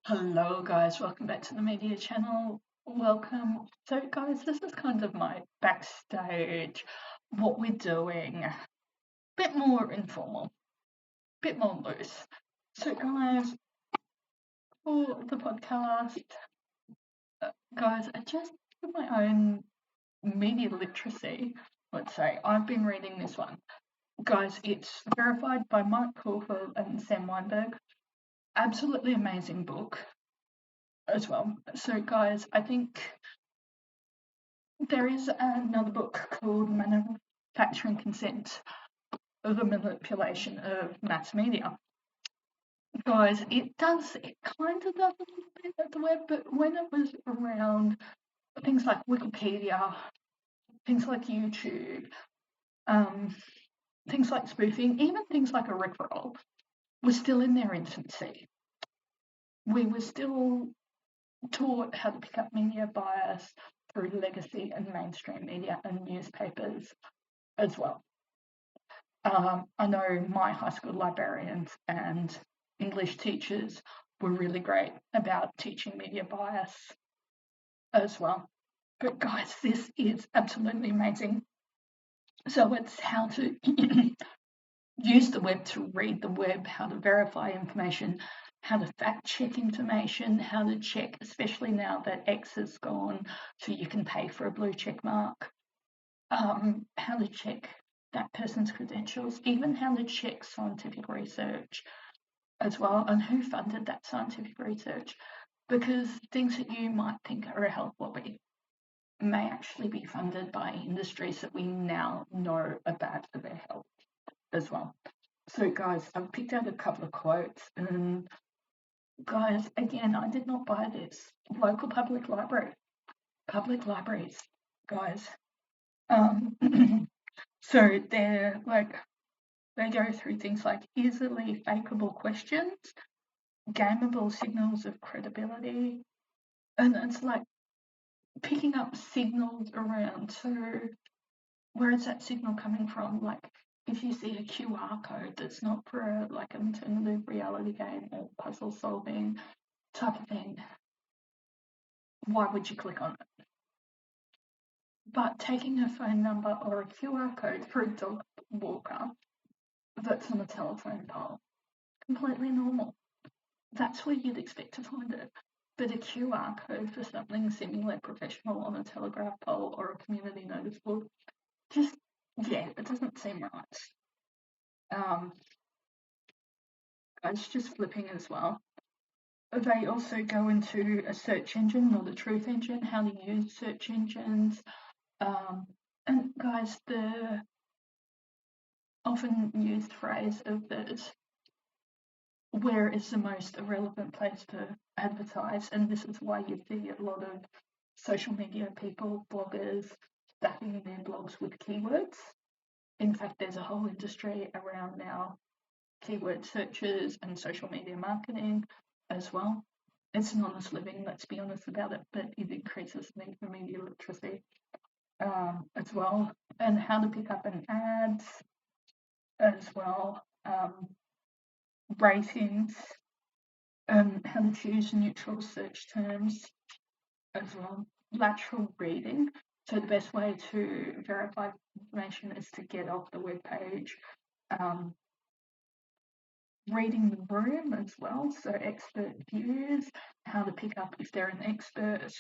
Hello guys, welcome back to the media channel. Welcome. So guys, this is kind of my backstage, what we're doing. Bit more informal, bit more loose. So guys, for the podcast, guys, I just for my own media literacy, let's say, I've been reading this one. Guys, it's verified by Mike Caulfield and Sam Weinberg. Absolutely amazing book as well. So guys, I think there is another book called Manufacturing Consent of the Manipulation of Mass Media. Guys, it kind of does a little bit at the web, but when it was around things like Wikipedia, things like YouTube, um, things like spoofing, even things like a Rickroll, were still in their infancy. We were still taught how to pick up media bias through legacy and mainstream media and newspapers as well. I know my high school librarians and English teachers were really great about teaching media bias as well. But guys, this is absolutely amazing. So it's how to use the web to read the web, how to verify information, how to fact check information, how to check, especially now that X is gone, so you can pay for a blue check mark, how to check that person's credentials, even how to check scientific research as well, and who funded that scientific research. Because things that you might think are a health lobby may actually be funded by industries that we now know are bad for their health as well. So, guys, I've picked out a couple of quotes, and guys, again, I did not buy this. Local public libraries, guys. So they go through things like easily fakeable questions, gameable signals of credibility, and it's like picking up signals around. So where is that signal coming from? Like if you see a QR code that's not for an alternative reality game or puzzle solving type of thing, why would you click on it? But taking a phone number or a QR code for a dog walker that's on a telephone pole, completely normal. That's where you'd expect to find it. But a QR code for something seemingly professional on a telegraph pole or a community notice board, just, yeah, it doesn't seem right. It's just flipping as well. They also go into a search engine, not a truth engine, how to use search engines. And guys, the often used phrase of this, where is the most relevant place to advertise? And this is why you see a lot of social media people, bloggers, backing their blogs with keywords. In fact, there's a whole industry around now, keyword searches and social media marketing as well. It's an honest living, let's be honest about it, but it increases the need for media literacy as well, and how to pick up an ads as well, ratings, how to choose neutral search terms as well, lateral reading. So the best way to verify information is to get off the web page, reading the room as well. So expert views, how to pick up if they're an expert,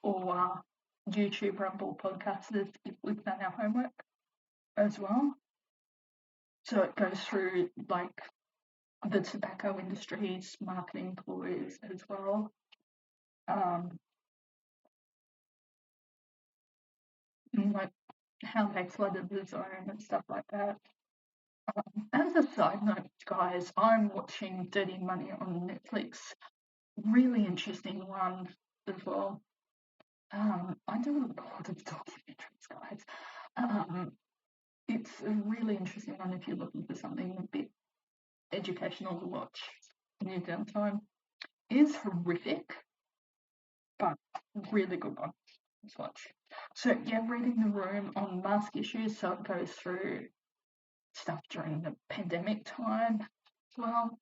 or YouTube, Rumble, podcasters if we've done our homework as well. So it goes through like the tobacco industry's marketing ploys as well. And like how they flooded the zone and stuff like that. As a side note, guys, I'm watching Dirty Money on Netflix. Really interesting one as well. I do a lot of documentaries, guys. It's a really interesting one if you're looking for something a bit educational to watch in your downtime. It is horrific, but really good one. Let's watch. So yeah, reading the room on mask issues, so it goes through stuff during the pandemic time as well.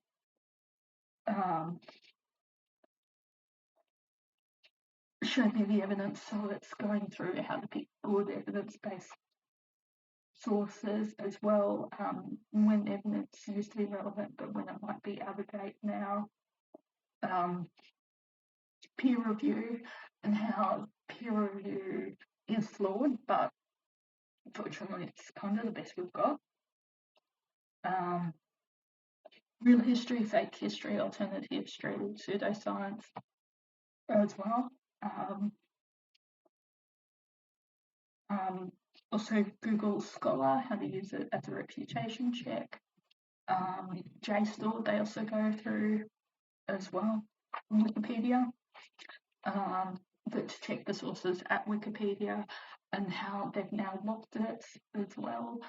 show me the evidence, so it's going through how to pick good evidence-based sources as well, when evidence used to be relevant, but when it might be out of date now. Peer review and how peer review is flawed, but fortunately it's kind of the best we've got. Real history, fake history, alternate history, pseudoscience as well. Also Google Scholar, how to use it as a reputation check. JSTOR, they also go through as well. Wikipedia, to check the sources at Wikipedia and how they've now locked it as well.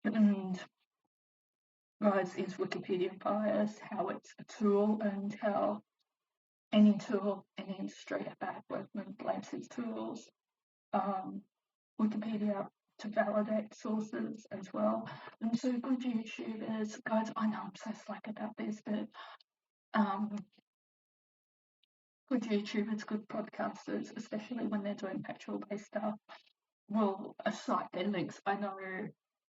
And guys, is Wikipedia bias, how it's a tool, and how any tool, any industry, a bad workman blames his tools. Wikipedia to validate sources as well. And so good YouTubers, guys, I know I'm so slack about this, but good YouTubers, good podcasters, especially when they're doing factual-based stuff, will cite their links. I know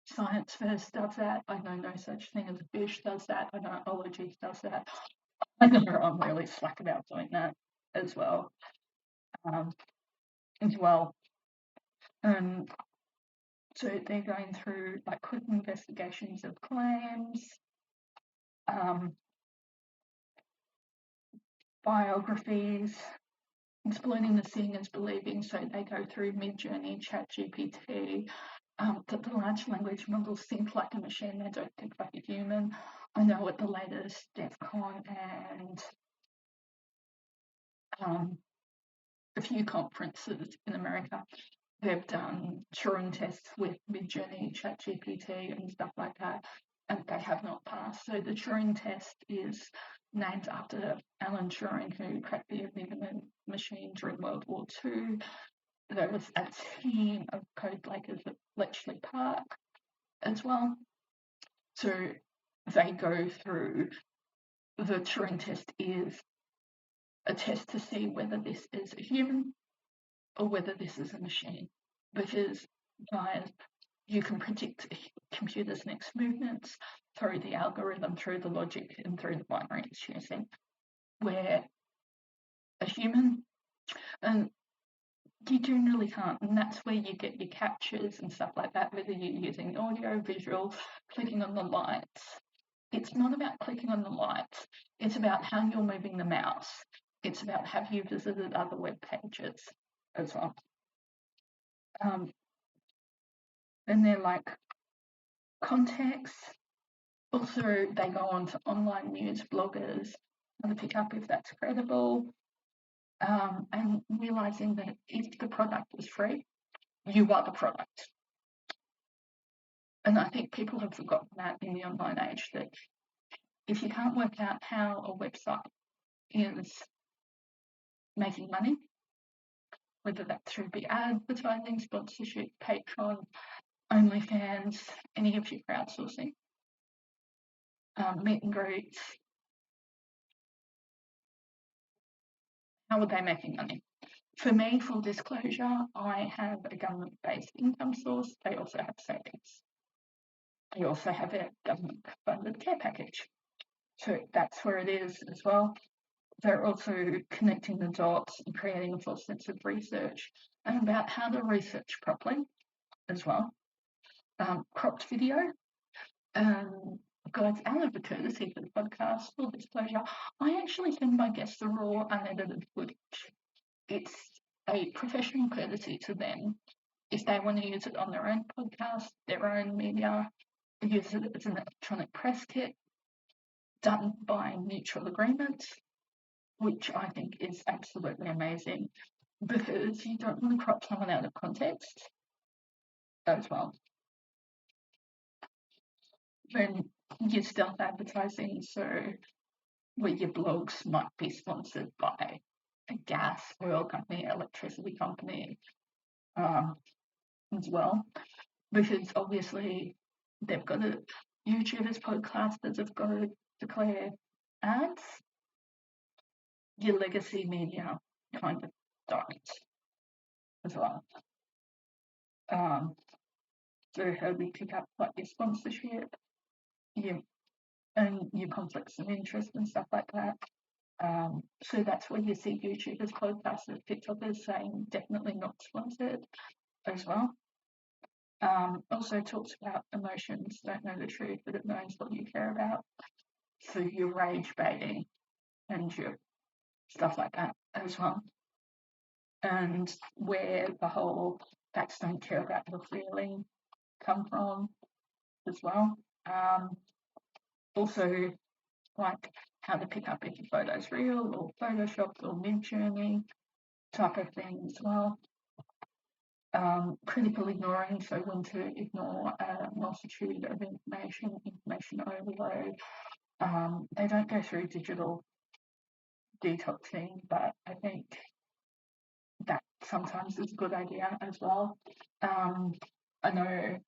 Science First does that. I know No Such Thing as a Fish does that. I know Ologies does that. I know I'm really slack about doing that as well. So they're going through like quick investigations of claims, biographies, exploiting the seeing as believing. So they go through Midjourney, ChatGPT, that the large language models think like a machine, they don't think like a human. I know at the latest DEF CON and a few conferences in America, they've done Turing tests with Midjourney, ChatGPT, and stuff like that, and they have not passed. So the Turing test is named after Alan Turing, who cracked the Enigma machine during World War II. There was a team of code breakers at Bletchley Park as well. So they go through the Turing test is a test to see whether this is a human or whether this is a machine. Because, guys, you can predict a computer's next movements through the algorithm, through the logic, and through the binary it's using. Where a human, and you generally can't, and that's where you get your captures and stuff like that, whether you're using audio, visual, clicking on the lights. It's not about clicking on the lights, it's about how you're moving the mouse. It's about have you visited other web pages as well. And they're like context. Also, they go on to online news bloggers to pick up if that's credible. And realizing that if the product is free, you are the product. And I think people have forgotten that in the online age, that if you can't work out how a website is making money, whether that's through big advertising, sponsorship, Patreon, OnlyFans, any of your crowdsourcing, meet and greets, how are they making money? For me, full disclosure, I have a government-based income source. They also have savings. They also have a government-funded care package. So that's where it is as well. They're also connecting the dots and creating a full sense of research and about how to research properly as well. Cropped video. Guys, out of the courtesy for the podcast, full disclosure, I actually send my guests the raw, unedited footage. It's a professional courtesy to them. If they want to use it on their own podcast, their own media, use it as an electronic press kit done by mutual agreement, which I think is absolutely amazing because you don't want to crop someone out of context as well. Then you start advertising, so where your blogs might be sponsored by a gas, oil company, electricity company as well, because obviously they've got to, YouTubers, podcasters have got to declare ads, your legacy media kind of don't as well. So how we pick up like your sponsorship, your and your conflicts of interest and stuff like that. So that's where you see YouTubers, podcasters, TikTokers saying definitely not sponsored as well. Also talks about emotions don't know the truth, but it knows what you care about. So your rage baiting and your stuff like that as well. And where the whole facts don't care about your feeling come from as well. Also, like how to pick up if your photo's real or photoshopped or mid-journey type of thing as well. Critical ignoring, so when to ignore a multitude of information overload. They don't go through digital detoxing, but I think that sometimes is a good idea as well. I know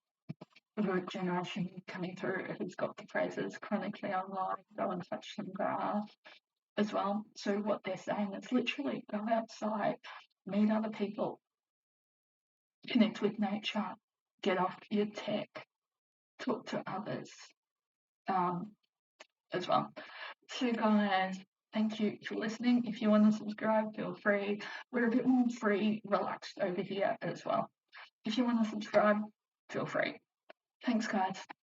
the generation coming through who's got the phrases chronically online, go and touch some grass as well. So what they're saying is literally go outside, meet other people, connect with nature, get off your tech, talk to others as well. So guys, thank you for listening. If you want to subscribe, feel free. We're a bit more free, relaxed over here as well. If you want to subscribe, feel free. Thanks, guys.